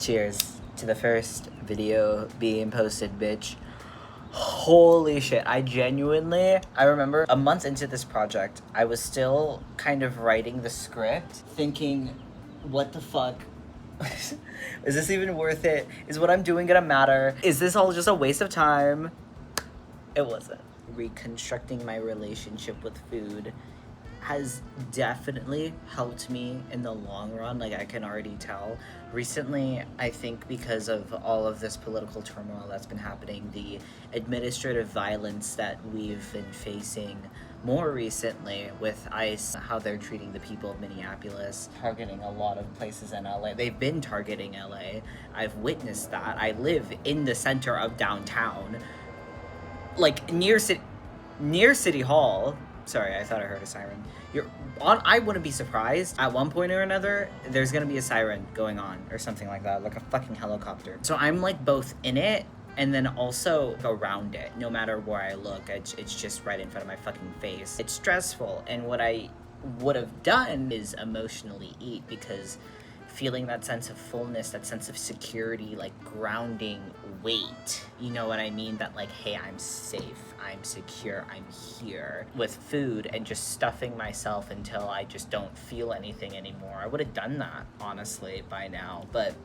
Cheers to the first video being posted, bitch. Holy shit, I remember a month into this project, I was still kind of writing the script, thinking, what the fuck? Is this even worth it? Is what I'm doing gonna matter? Is this all just a waste of time? It wasn't. Reconstructing my relationship with food has definitely helped me in the long run, like I can already tell. Recently, I think because of all of this political turmoil that's been happening, the administrative violence that we've been facing more recently with ICE, how they're treating the people of Minneapolis, targeting a lot of places in LA. They've been targeting LA. I've witnessed that. I live in the center of downtown, like near City Hall. Sorry, I thought I heard a siren. I wouldn't be surprised. At one point or another, there's gonna be a siren going on or something like that, like a fucking helicopter. So I'm like both in it and then also around it. No matter where I look, it's just right in front of my fucking face. It's stressful, and what I would have done is emotionally eat, because feeling that sense of fullness, that sense of security, like grounding weight, you know what I mean? That like, hey, I'm safe, I'm secure, I'm here. With food and just stuffing myself until I just don't feel anything anymore. I would have done that, honestly, by now. But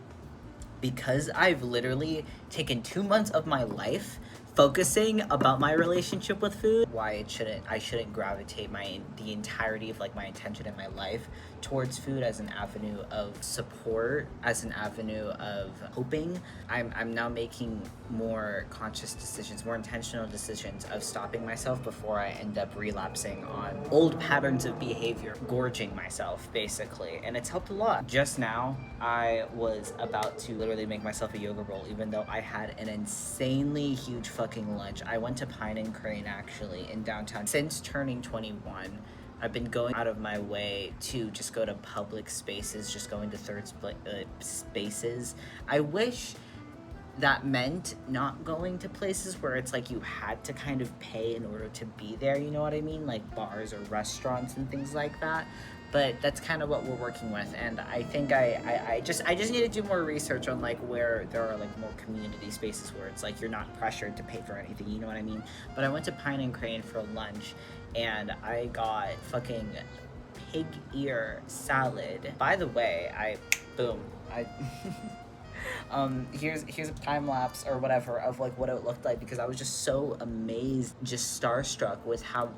because I've literally taken 2 months of my life focusing about my relationship with food, I shouldn't gravitate the entirety of like my intention in my life towards food as an avenue of support, as an avenue of hoping. I'm now making more conscious decisions, more intentional decisions of stopping myself before I end up relapsing on old patterns of behavior, gorging myself basically, and it's helped a lot. Just now, I was about to literally make myself a yoga roll, even though I had an insanely huge fucking lunch. I went to Pine and Crane actually in downtown. Since turning 21, I've been going out of my way to just go to public spaces, just going to spaces. I wish that meant not going to places where it's like you had to kind of pay in order to be there, you know what I mean? Like bars or restaurants and things like that. But that's kind of what we're working with, and I think I just need to do more research on like where there are like more community spaces where it's like you're not pressured to pay for anything, you know what I mean? But I went to Pine and Crane for lunch, and I got fucking pig ear salad. By the way, here's a time lapse or whatever of like what it looked like, because I was just so amazed, just starstruck with how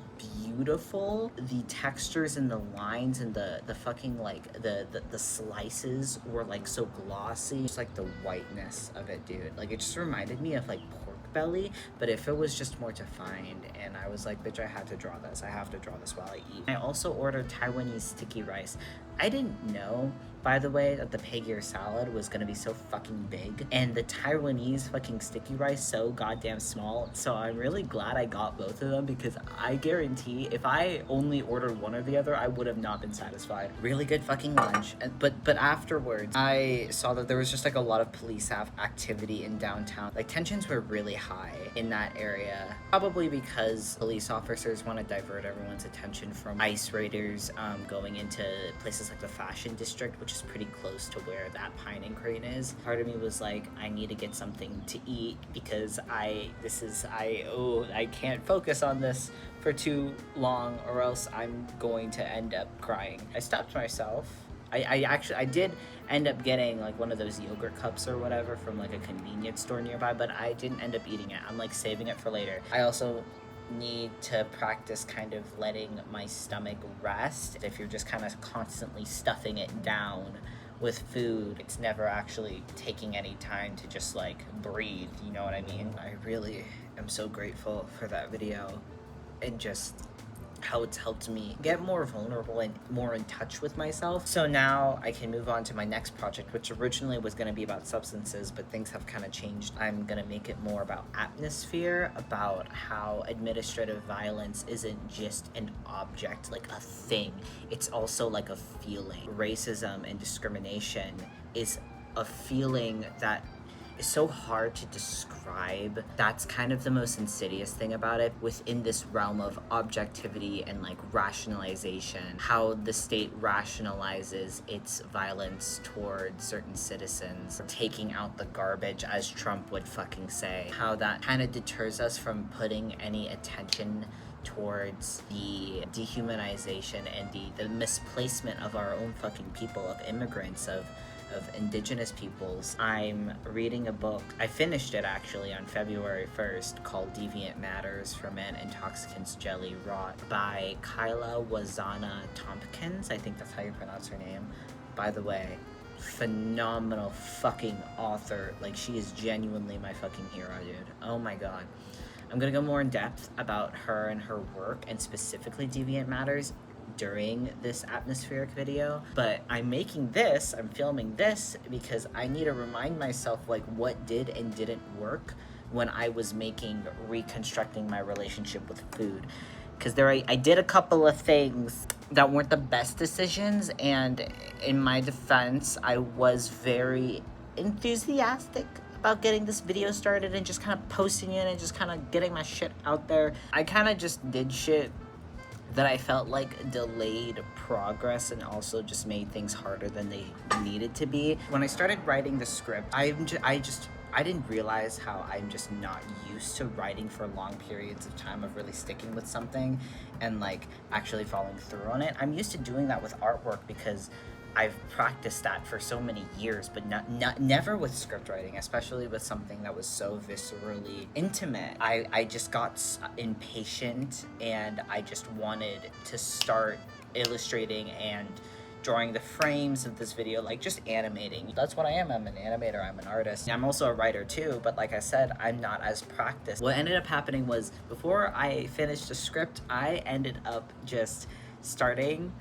beautiful the textures and the lines and the fucking like the slices were, like so glossy. Just like the whiteness of it, dude. Like it just reminded me of like pork belly, but if it was just more defined. And I was like, bitch, I have to draw this. I have to draw this while I eat. I also ordered Taiwanese sticky rice. I didn't know, by the way, that the pig ear salad was gonna be so fucking big, and the Taiwanese fucking sticky rice so goddamn small. So I'm really glad I got both of them, because I guarantee if I only ordered one or the other, I would have not been satisfied. Really good fucking lunch. But afterwards, I saw that there was just like a lot of police activity in downtown. Like tensions were really high in that area, probably because police officers want to divert everyone's attention from ICE raiders going into places like the fashion district, which is pretty close to where that Pine and Crane is. Part of me was like, I need to get something to eat, because I can't focus on this for too long, or else I'm going to end up crying. I stopped myself. I did end up getting like one of those yogurt cups or whatever from like a convenience store nearby, but I didn't end up eating it. I'm like saving it for later. I also need to practice kind of letting my stomach rest. If you're just kind of constantly stuffing it down with food, it's never actually taking any time to just like breathe, you know what I mean? I really am so grateful for that video, and just how it's helped me get more vulnerable and more in touch with myself. So now I can move on to my next project, which originally was going to be about substances, but things have kind of changed. I'm going to make it more about atmosphere, about how administrative violence isn't just an object, like a thing. It's also like a feeling. Racism and discrimination is a feeling that so hard to describe. That's kind of the most insidious thing about it within this realm of objectivity and like rationalization, how the state rationalizes its violence towards certain citizens, taking out the garbage, as Trump would fucking say, how that kind of deters us from putting any attention towards the dehumanization and the misplacement of our own fucking people, of immigrants, of indigenous peoples. I'm reading a book, I finished it actually on February 1st, called Deviant Matters: Ferment, Intoxicants, Jelly, Rot, by Kyla Wazana Tompkins. I think that's how you pronounce her name. By the way, phenomenal fucking author. Like, she is genuinely my fucking hero, dude. Oh my god. I'm gonna go more in depth about her and her work, and specifically Deviant Matters, during this atmospheric video. But I'm filming this because I need to remind myself like what did and didn't work when I was reconstructing my relationship with food. Because I did a couple of things that weren't the best decisions, and in my defense, I was very enthusiastic about getting this video started and just kind of posting it and just kind of getting my shit out there. I kind of just did shit that I felt like delayed progress and also just made things harder than they needed to be. When I started writing the script, I didn't realize how I'm just not used to writing for long periods of time, of really sticking with something and like actually following through on it. I'm used to doing that with artwork because I've practiced that for so many years, but never with script writing, especially with something that was so viscerally intimate. I just got impatient, and I just wanted to start illustrating and drawing the frames of this video, like just animating. That's what I am. I'm an animator, I'm an artist. I'm also a writer too, but like I said, I'm not as practiced. What ended up happening was, before I finished the script, I ended up just starting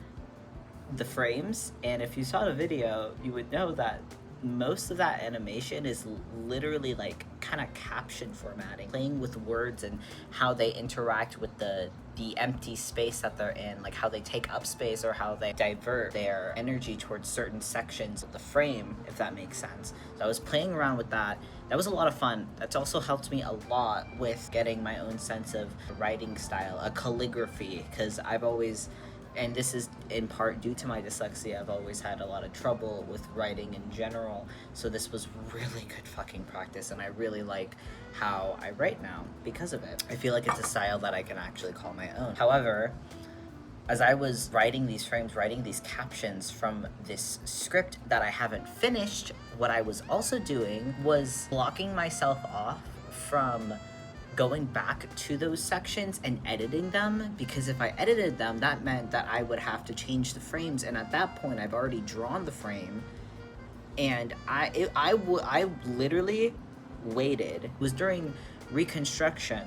the frames, and if you saw the video, you would know that most of that animation is literally like kind of caption formatting, playing with words and how they interact with the empty space that they're in, like how they take up space or how they divert their energy towards certain sections of the frame, if that makes sense. So I was playing around with that. That was a lot of fun. That's also helped me a lot with getting my own sense of writing style, a calligraphy, because I've always, and this is in part due to my dyslexia, I've always had a lot of trouble with writing in general, so this was really good fucking practice, and I really like how I write now because of it. I feel like it's a style that I can actually call my own. However, as I was writing these frames, writing these captions from this script that I haven't finished, what I was also doing was blocking myself off from going back to those sections and editing them, because if I edited them, that meant that I would have to change the frames, and at that point I've already drawn the frame, and I literally waited. It was during reconstruction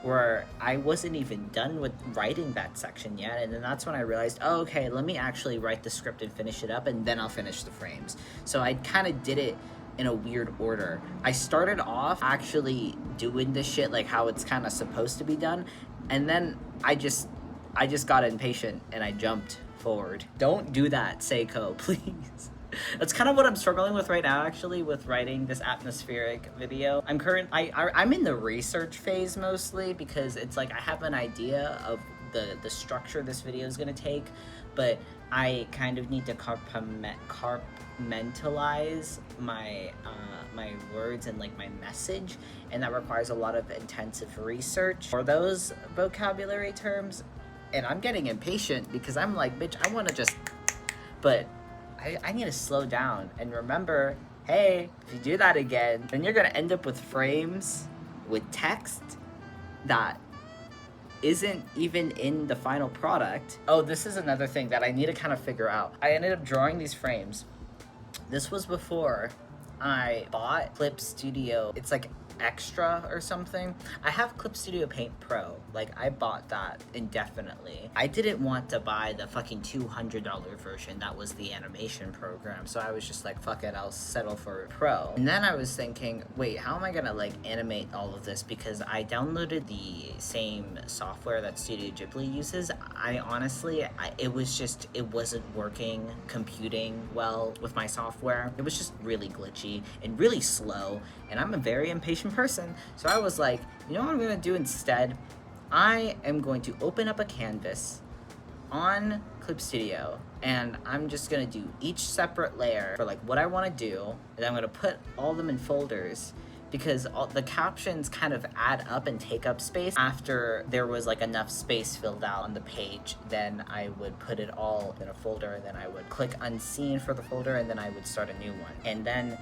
where I wasn't even done with writing that section yet, and then that's when I realized, oh, okay, let me actually write the script and finish it up, and then I'll finish the frames. So I kind of did it in a weird order. I started off actually doing this shit like how it's kind of supposed to be done, and then I just got impatient and I jumped forward. Don't do that, Seiko, please. That's kind of what I'm struggling with right now, actually, with writing this atmospheric video. I'm in the research phase mostly, because it's like I have an idea of the structure this video is gonna take, but I kind of need to compartmentalize my my words and like my message, and that requires a lot of intensive research for those vocabulary terms, and I'm getting impatient because I'm like, bitch, I want to just, but I need to slow down and remember, hey, if you do that again, then you're gonna end up with frames with text that isn't even in the final product. Oh, this is another thing that I need to kind of figure out. I ended up drawing these frames. This was before I bought Clip Studio. It's like extra or something. I have Clip Studio Paint Pro. Like, I bought that indefinitely. I didn't want to buy the fucking $200 version. That was the animation program. So I was just like, fuck it, I'll settle for Pro. And then I was thinking, wait, how am I gonna like animate all of this? Because I downloaded the same software that Studio Ghibli uses. I honestly, it wasn't working, computing well with my software. It was just really glitchy and really slow, and I'm a very impatient person. So I was like, you know what I'm gonna do instead? I am going to open up a canvas on Clip Studio, and I'm just gonna do each separate layer for like what I want to do, and I'm gonna put all of them in folders, because all the captions kind of add up and take up space. After there was like enough space filled out on the page, then I would put it all in a folder, and then I would click unseen for the folder, and then I would start a new one. And then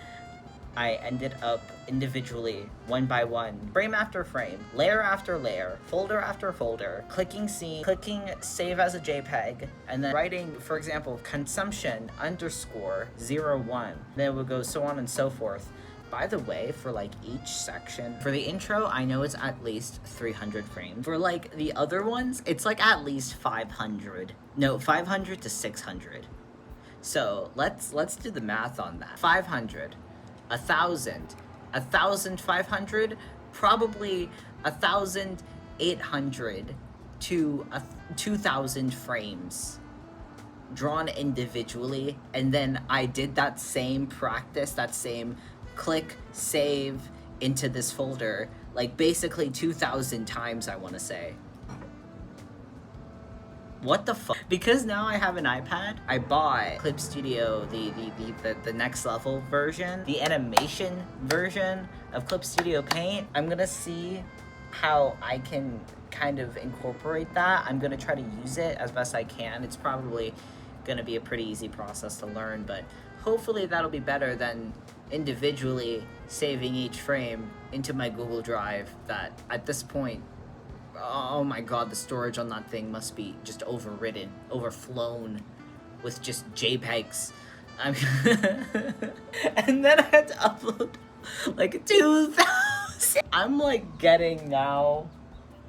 I ended up individually, one by one, frame after frame, layer after layer, folder after folder, clicking scene, clicking save as a JPEG, and then writing, for example, consumption _01. Then it would go so on and so forth. By the way, for like each section, for the intro, I know it's at least 300 frames. For like the other ones, it's like at least 500. No, 500 to 600. So let's do the math on that. 500, 1,000, 1,500, probably 1,800 to 2,000 frames drawn individually. And then I did that same practice, that same click save into this folder, like basically 2,000 times, I want to say. What the fuck? Because now I have an iPad, I bought Clip Studio, the next level version, the animation version of Clip Studio Paint. I'm gonna see how I can kind of incorporate that. I'm gonna try to use it as best I can. It's probably gonna be a pretty easy process to learn, but hopefully that'll be better than individually saving each frame into my Google Drive that at this point, oh my god, the storage on that thing must be just overridden, overflown with just JPEGs. And then I had to upload like 2,000. I'm like getting now,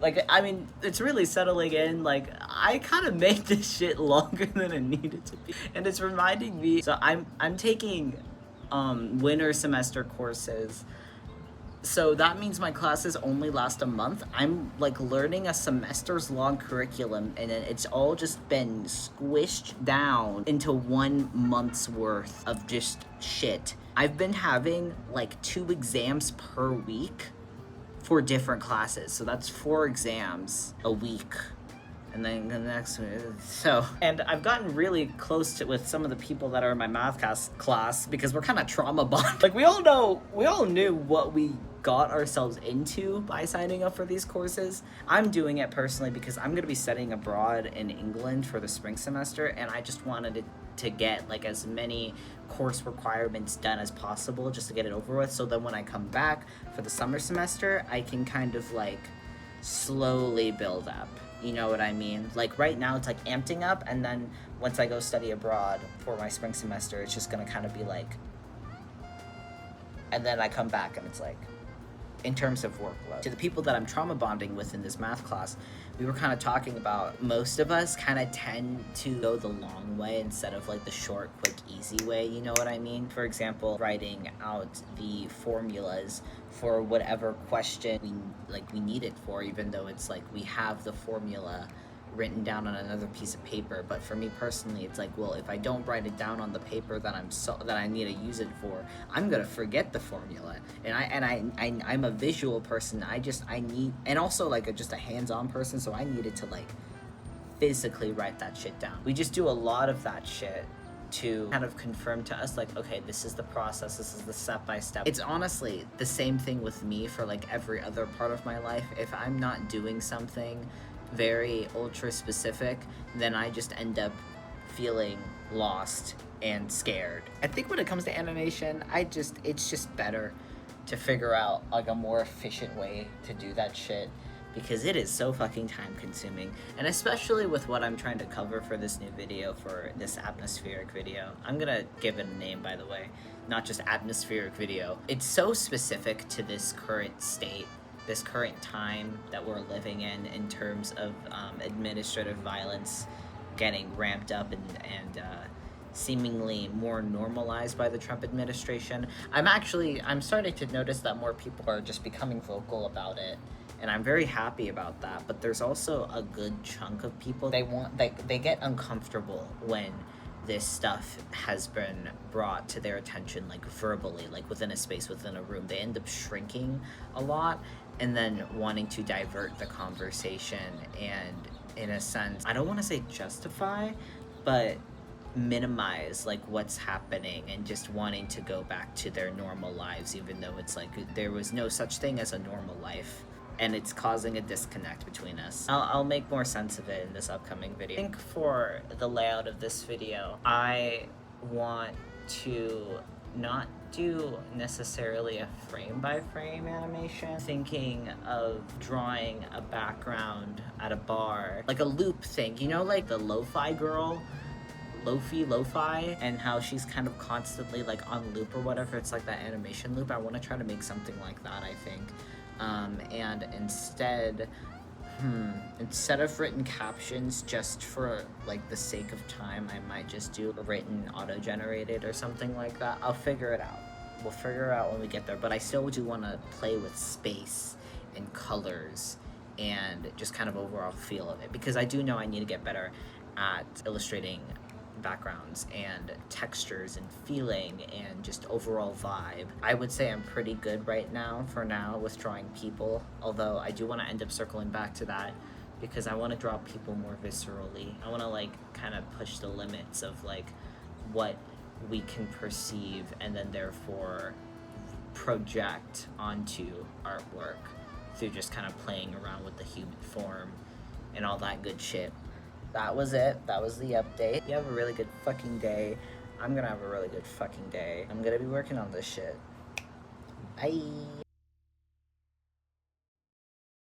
like, I mean, it's really settling in. Like, I kind of made this shit longer than it needed to be, and it's reminding me. So I'm taking winter semester courses, so that means my classes only last a month. I'm like learning a semester's long curriculum, and then it's all just been squished down into 1 month's worth of just shit. I've been having like 2 exams per week for different classes, so that's 4 exams a week. And then the next one, so, and I've gotten really close to with some of the people that are in my math class because we're kind of trauma bonded. Like, we all knew what we got ourselves into by signing up for these courses. I'm doing it personally because I'm going to be studying abroad in England for the spring semester, and I just wanted to get like as many course requirements done as possible just to get it over with, so then when I come back for the summer semester, I can kind of like slowly build up. You know what I mean? Like right now it's like amping up, and then once I go study abroad for my spring semester, it's just gonna kind of be like, and then I come back and it's like, in terms of workload. To the people that I'm trauma bonding with in this math class, we were kind of talking about, most of us kind of tend to go the long way instead of like the short, quick, easy way, you know what I mean? For example, writing out the formulas for whatever question we need it for, even though it's like we have the formula written down on another piece of paper. But for me personally, it's like, well, if I don't write it down on the paper that I need to use it for, I'm gonna forget the formula. And I'm a visual person. I need, and also like just a hands-on person, so I needed to like physically write that shit down. We just do a lot of that shit to kind of confirm to us like, okay, this is the process, this is the step-by-step. It's honestly the same thing with me for like every other part of my life. If I'm not doing something very ultra specific, then I just end up feeling lost and scared. I think when it comes to animation, it's just better to figure out like a more efficient way to do that shit, because it is so fucking time consuming, and especially with what I'm trying to cover for this new video, for this atmospheric video. I'm gonna give it a name, by the way, not just atmospheric video. It's so specific to this current state, this current time that we're living in terms of administrative violence getting ramped up and seemingly more normalized by the Trump administration. I'm starting to notice that more people are just becoming vocal about it, and I'm very happy about that. But there's also a good chunk of people, they get uncomfortable when this stuff has been brought to their attention, like verbally, like within a space, within a room. They end up shrinking a lot and then wanting to divert the conversation and, in a sense, I don't want to say justify, but minimize like what's happening, and just wanting to go back to their normal lives, even though it's like there was no such thing as a normal life, and it's causing a disconnect between us. I'll make more sense of it in this upcoming video. I think for the layout of this video, I want to not do necessarily a frame-by-frame animation. Thinking of drawing a background at a bar, like a loop thing, you know, like the lo-fi girl, lo-fi, and how she's kind of constantly like on loop or whatever. It's like that animation loop. I want to try to make something like that, I think. And instead of written captions, just for like the sake of time, I might just do a written auto-generated or something like that. I'll figure it out. We'll figure it out when we get there, but I still do want to play with space and colors and just kind of overall feel of it, because I do know I need to get better at illustrating backgrounds and textures and feeling and just overall vibe. I would say I'm pretty good right now, for now, with drawing people, although I do want to end up circling back to that, because I want to draw people more viscerally. I want to like kind of push the limits of like what we can perceive and then therefore project onto artwork through just kind of playing around with the human form and all that good shit. That was it. That was the update. You have a really good fucking day. I'm gonna have a really good fucking day. I'm gonna be working on this shit. Bye.